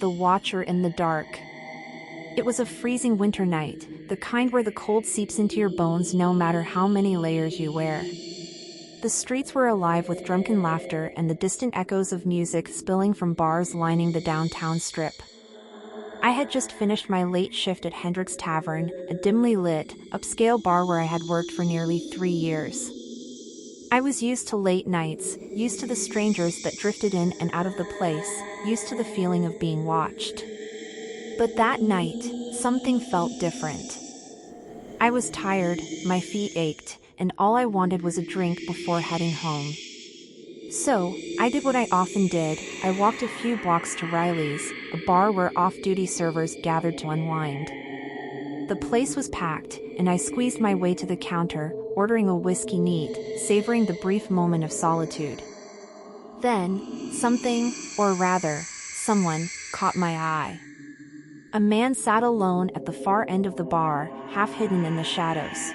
the watcher in the dark. It was a freezing winter night, the kind where the cold seeps into your bones no matter how many layers you wear. The streets were alive with drunken laughter and the distant echoes of music spilling from bars lining the downtown strip. I had just finished my late shift at Hendrick's Tavern, a dimly lit, upscale bar where I had worked for nearly 3 years. I was used to late nights, used to the strangers that drifted in and out of the place, used to the feeling of being watched. But that night, something felt different. I was tired, my feet ached, and all I wanted was a drink before heading home. So, I did what I often did. I walked a few blocks to Riley's, a bar where off-duty servers gathered to unwind. The place was packed, and I squeezed my way to the counter, ordering a whiskey neat, savoring the brief moment of solitude. Then, something, or rather, someone, caught my eye. A man sat alone at the far end of the bar, half hidden in the shadows.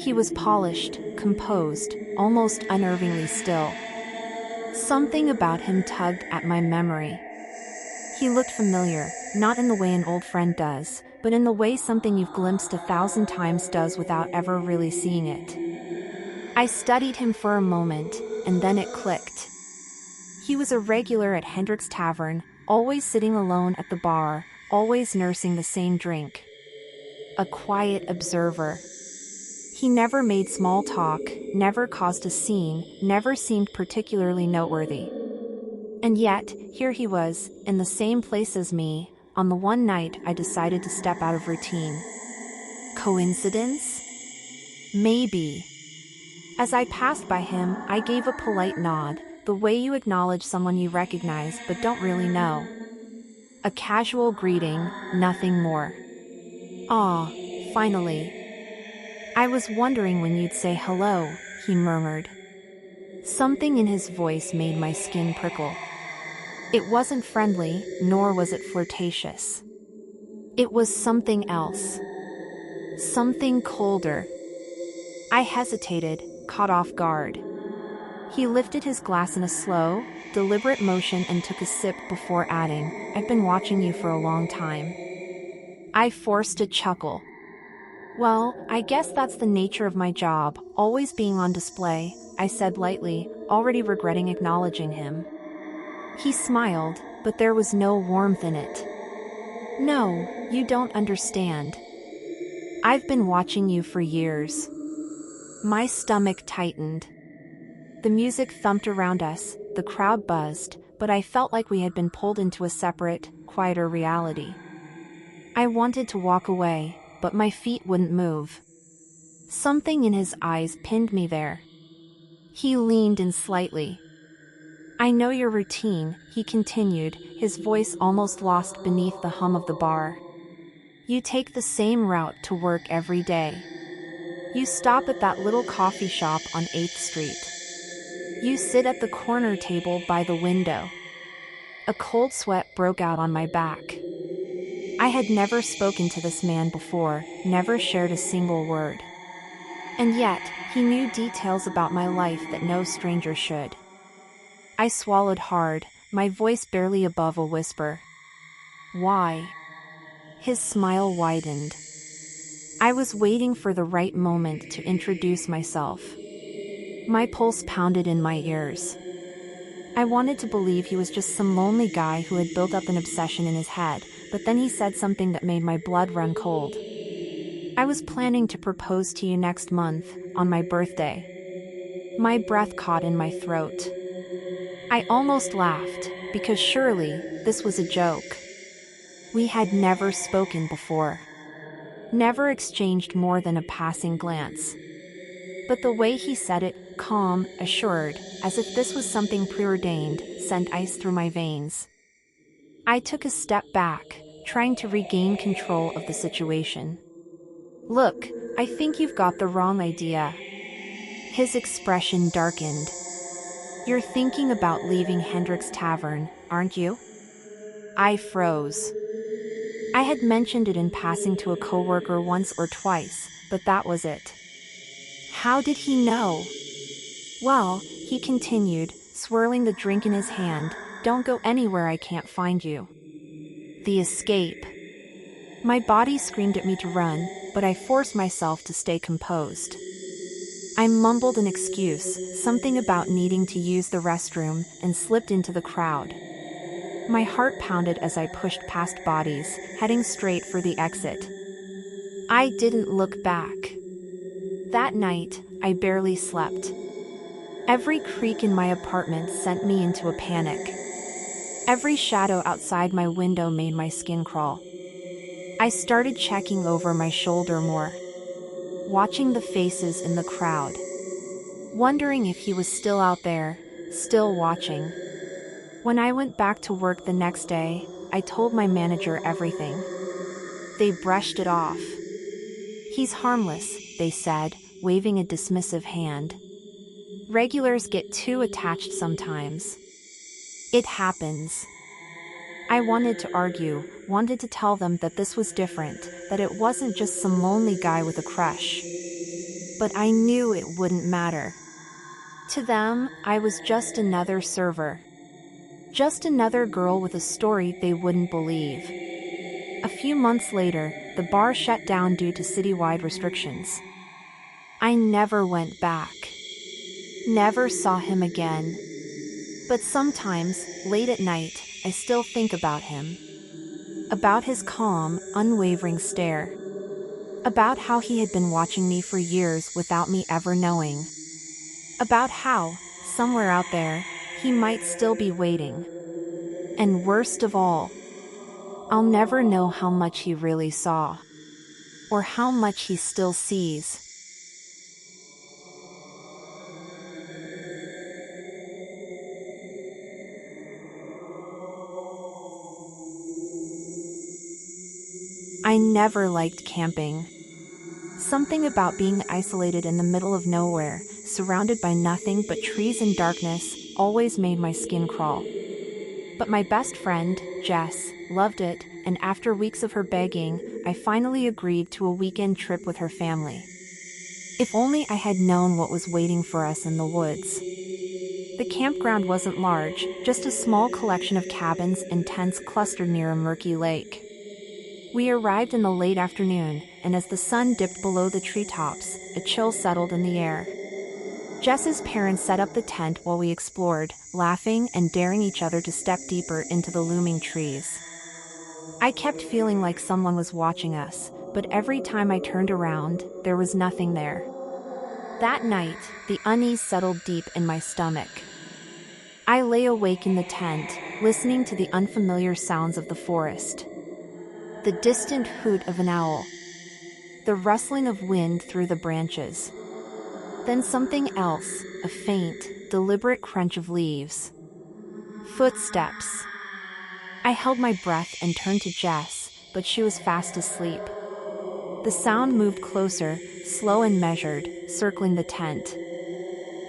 He was polished, composed, almost unnervingly still. Something about him tugged at my memory. He looked familiar, not in the way an old friend does, but in the way something you've glimpsed 1,000 times does without ever really seeing it. I studied him for a moment, and then it clicked. He was a regular at Hendrick's Tavern, always sitting alone at the bar, always nursing the same drink. A quiet observer. He never made small talk, never caused a scene, never seemed particularly noteworthy. And yet, here he was, in the same place as me, on the one night I decided to step out of routine. Coincidence? Maybe. As I passed by him, I gave a polite nod, the way you acknowledge someone you recognize but don't really know. A casual greeting, nothing more. "Ah, finally. I was wondering when you'd say hello," he murmured. Something in his voice made my skin prickle. It wasn't friendly, nor was it flirtatious. It was something else. Something colder. I hesitated, caught off guard. He lifted his glass in a slow, deliberate motion and took a sip before adding, "I've been watching you for a long time." I forced a chuckle. "Well, I guess that's the nature of my job, always being on display," I said lightly, already regretting acknowledging him. He smiled, but there was no warmth in it. "No, you don't understand. I've been watching you for years." My stomach tightened. The music thumped around us, the crowd buzzed, but I felt like we had been pulled into a separate, quieter reality. I wanted to walk away, but my feet wouldn't move. Something in his eyes pinned me there. He leaned in slightly. "I know your routine," he continued, his voice almost lost beneath the hum of the bar. "You take the same route to work every day. You stop at that little coffee shop on 8th Street. You sit at the corner table by the window." A cold sweat broke out on my back. I had never spoken to this man before, never shared a single word. And yet, he knew details about my life that no stranger should. I swallowed hard, my voice barely above a whisper. "Why?" His smile widened. I was waiting for the right moment to introduce myself. My pulse pounded in my ears. I wanted to believe he was just some lonely guy who had built up an obsession in his head, but then he said something that made my blood run cold. "I was planning to propose to you next month, on my birthday." My breath caught in my throat. I almost laughed, because surely, this was a joke. We had never spoken before. Never exchanged more than a passing glance. But the way he said it, calm, assured, as if this was something preordained, sent ice through my veins. I took a step back, trying to regain control of the situation. "Look, I think you've got the wrong idea." His expression darkened. "You're thinking about leaving Hendrick's Tavern, aren't you?" I froze. I had mentioned it in passing to a coworker once or twice, but that was it. How did he know? "Well," he continued, swirling the drink in his hand, "don't go anywhere I can't find you. The escape. My body screamed at me to run, but I forced myself to stay composed. I mumbled an excuse, something about needing to use the restroom, and slipped into the crowd. My heart pounded as I pushed past bodies, heading straight for the exit. I didn't look back. That night, I barely slept. Every creak in my apartment sent me into a panic. Every shadow outside my window made my skin crawl. I started checking over my shoulder more, watching the faces in the crowd, wondering if he was still out there, still watching. When I went back to work the next day, I told my manager everything. They brushed it off. "He's harmless," they said, waving a dismissive hand. "Regulars get too attached sometimes. It happens." I wanted to argue, wanted to tell them that this was different, that it wasn't just some lonely guy with a crush. But I knew it wouldn't matter. To them, I was just another server. Just another girl with a story they wouldn't believe. A few months later, the bar shut down due to citywide restrictions. I never went back. Never saw him again. But sometimes, late at night, I still think about him. About his calm, unwavering stare. About how he had been watching me for years without me ever knowing. About how, somewhere out there, he might still be waiting. And worst of all, I'll never know how much he really saw. Or how much he still sees. I never liked camping. Something about being isolated in the middle of nowhere, surrounded by nothing but trees and darkness, always made my skin crawl. But my best friend, Jess, loved it, and after weeks of her begging, I finally agreed to a weekend trip with her family. If only I had known what was waiting for us in the woods. The campground wasn't large, just a small collection of cabins and tents clustered near a murky lake. We arrived in the late afternoon, and as the sun dipped below the treetops, a chill settled in the air. Jess's parents set up the tent while we explored, laughing and daring each other to step deeper into the looming trees. I kept feeling like someone was watching us, but every time I turned around, there was nothing there. That night, the unease settled deep in my stomach. I lay awake in the tent, listening to the unfamiliar sounds of the forest. The distant hoot of an owl. The rustling of wind through the branches. Then something else, a faint, deliberate crunch of leaves. Footsteps. I held my breath and turned to Jess, but she was fast asleep. The sound moved closer, slow and measured, circling the tent.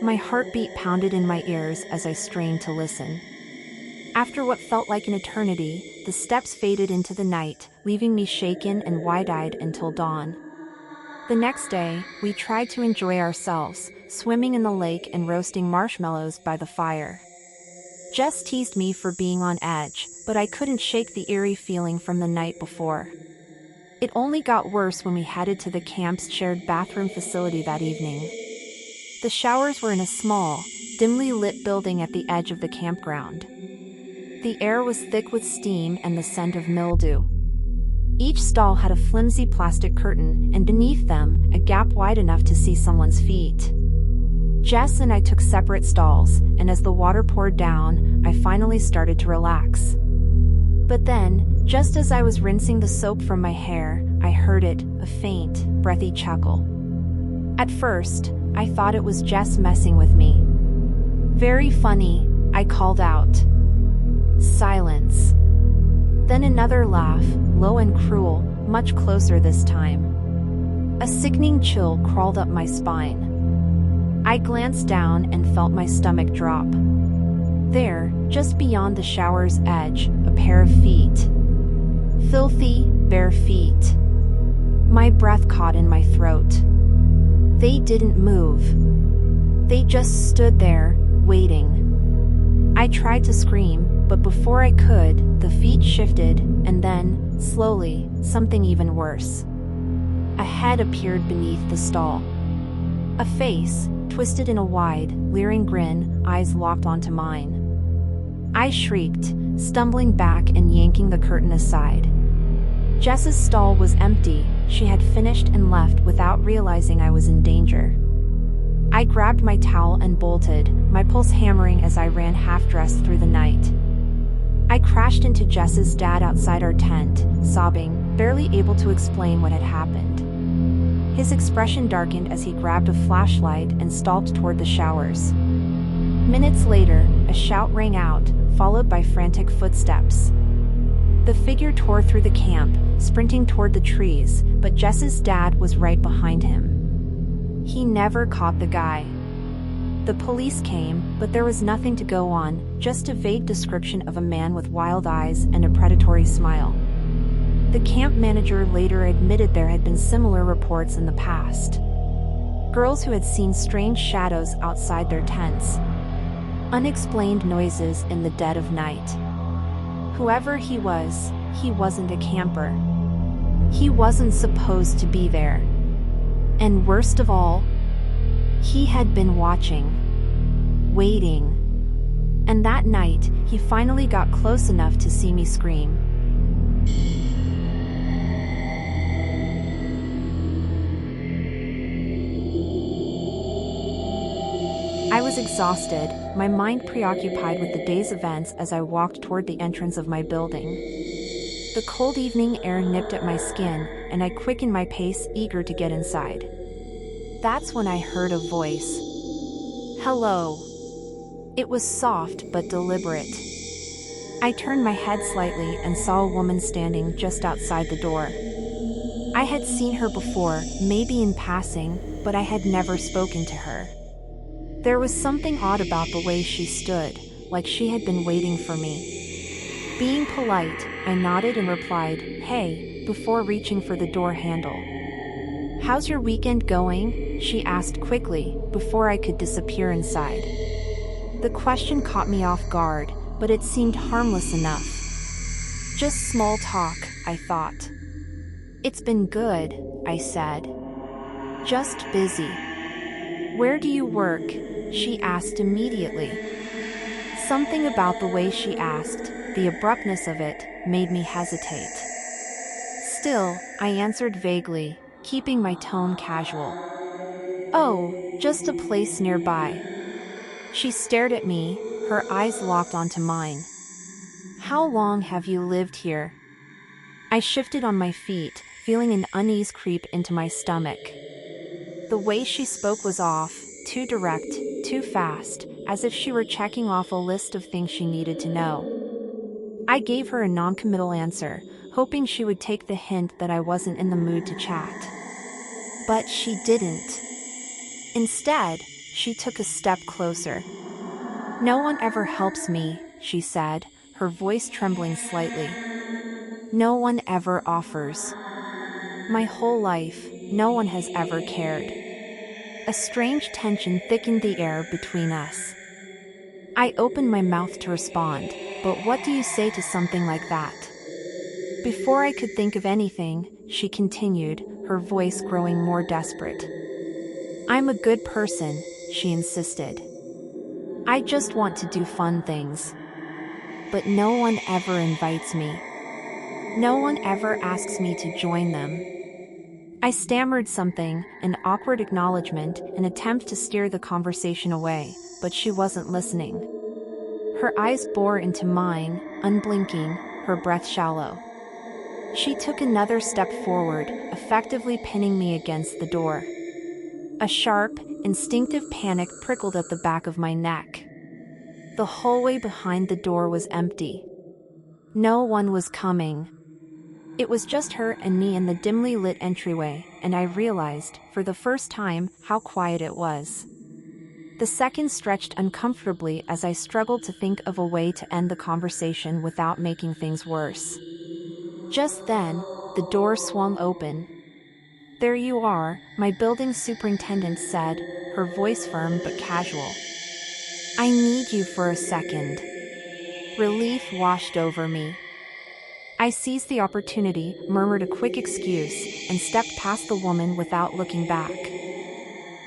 My heartbeat pounded in my ears as I strained to listen. After what felt like an eternity, the steps faded into the night, leaving me shaken and wide-eyed until dawn. The next day, we tried to enjoy ourselves, swimming in the lake and roasting marshmallows by the fire. Jess teased me for being on edge, but I couldn't shake the eerie feeling from the night before. It only got worse when we headed to the camp's shared bathroom facility that evening. The showers were in a small, dimly lit building at the edge of the campground. The air was thick with steam and the scent of mildew. Each stall had a flimsy plastic curtain, and beneath them, a gap wide enough to see someone's feet. Jess and I took separate stalls, and as the water poured down, I finally started to relax. But then, just as I was rinsing the soap from my hair, I heard it, a faint, breathy chuckle. At first, I thought it was Jess messing with me. "Very funny," I called out. Silence. Then another laugh, low and cruel, much closer this time. A sickening chill crawled up my spine. I glanced down and felt my stomach drop. There, just beyond the shower's edge, a pair of feet. Filthy, bare feet. My breath caught in my throat. They didn't move. They just stood there, waiting. I tried to scream, but before I could, the feet shifted, and then, slowly, something even worse. A head appeared beneath the stall. A face, twisted in a wide, leering grin, eyes locked onto mine. I shrieked, stumbling back and yanking the curtain aside. Jess's stall was empty. She had finished and left without realizing I was in danger. I grabbed my towel and bolted, my pulse hammering as I ran half-dressed through the night. I crashed into Jess's dad outside our tent, sobbing, barely able to explain what had happened. His expression darkened as he grabbed a flashlight and stalked toward the showers. Minutes later, a shout rang out, followed by frantic footsteps. The figure tore through the camp, sprinting toward the trees, but Jess's dad was right behind him. He never caught the guy. The police came, but there was nothing to go on, just a vague description of a man with wild eyes and a predatory smile. The camp manager later admitted there had been similar reports in the past. Girls who had seen strange shadows outside their tents. Unexplained noises in the dead of night. Whoever he wasn't a camper. He wasn't supposed to be there. And worst of all, he had been watching. Waiting. And that night, he finally got close enough to see me scream. I was exhausted, my mind preoccupied with the day's events as I walked toward the entrance of my building. The cold evening air nipped at my skin, and I quickened my pace, eager to get inside. That's when I heard a voice. Hello. It was soft but deliberate. I turned my head slightly and saw a woman standing just outside the door. I had seen her before, maybe in passing, but I had never spoken to her. There was something odd about the way she stood, like she had been waiting for me. Being polite, I nodded and replied, "Hey," before reaching for the door handle. "How's your weekend going?" she asked quickly, before I could disappear inside. The question caught me off guard, but it seemed harmless enough. Just small talk, I thought. "It's been good," I said. "Just busy." "Where do you work?" she asked immediately. Something about the way she asked, the abruptness of it, made me hesitate. Still, I answered vaguely, keeping my tone casual. "Oh, just a place nearby." She stared at me, her eyes locked onto mine. "How long have you lived here?" I shifted on my feet, feeling an unease creep into my stomach. The way she spoke was off, too direct, too fast, as if she were checking off a list of things she needed to know. I gave her a non-committal answer, hoping she would take the hint that I wasn't in the mood to chat. But she didn't. Instead, she took a step closer. "No one ever helps me," she said, her voice trembling slightly. "No one ever offers. My whole life, no one has ever cared." A strange tension thickened the air between us. I opened my mouth to respond, but what do you say to something like that? Before I could think of anything, she continued, her voice growing more desperate. "I'm a good person," she insisted. "I just want to do fun things. But no one ever invites me. No one ever asks me to join them." I stammered something, an awkward acknowledgement, an attempt to steer the conversation away, but she wasn't listening. Her eyes bore into mine, unblinking, her breath shallow. She took another step forward, effectively pinning me against the door. A sharp, instinctive panic prickled at the back of my neck. The hallway behind the door was empty. No one was coming. It was just her and me in the dimly lit entryway, and I realized, for the first time, how quiet it was. The seconds stretched uncomfortably as I struggled to think of a way to end the conversation without making things worse. Just then, the door swung open. "There you are," my building superintendent said, her voice firm but casual. "I need you for a second." Relief washed over me. I seized the opportunity, murmured a quick excuse, and stepped past the woman without looking back.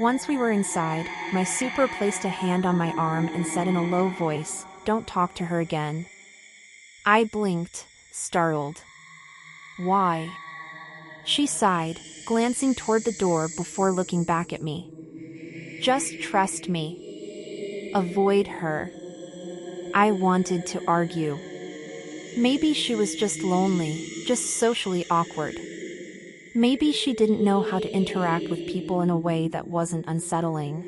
Once we were inside, my super placed a hand on my arm and said in a low voice, "Don't talk to her again." I blinked, startled. "Why?" She sighed, glancing toward the door before looking back at me. "Just trust me. Avoid her." I wanted to argue. Maybe she was just lonely, just socially awkward. Maybe she didn't know how to interact with people in a way that wasn't unsettling.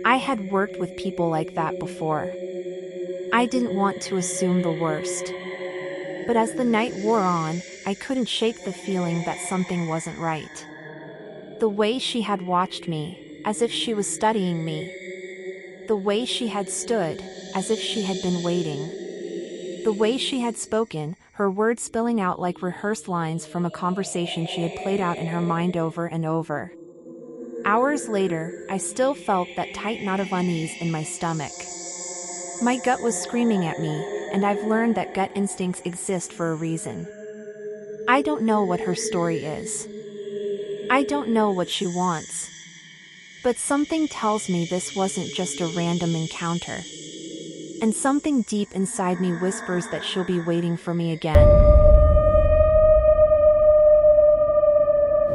I had worked with people like that before. I didn't want to assume the worst. But as the night wore on, I couldn't shake the feeling that something wasn't right. The way she had watched me, as if she was studying me. The way she had stood, as if she had been waiting. The way she had spoken, her words spilling out like rehearsed lines from a conversation she had played out in her mind over and over. Hours later, I still felt that tight knot of unease in my stomach. My gut was screaming at me, and I've learned that gut instincts exist for a reason. I don't know what her story is. I don't know what she wants. But something tells me this wasn't just a random encounter. And something deep inside me whispers that she'll be waiting for me again.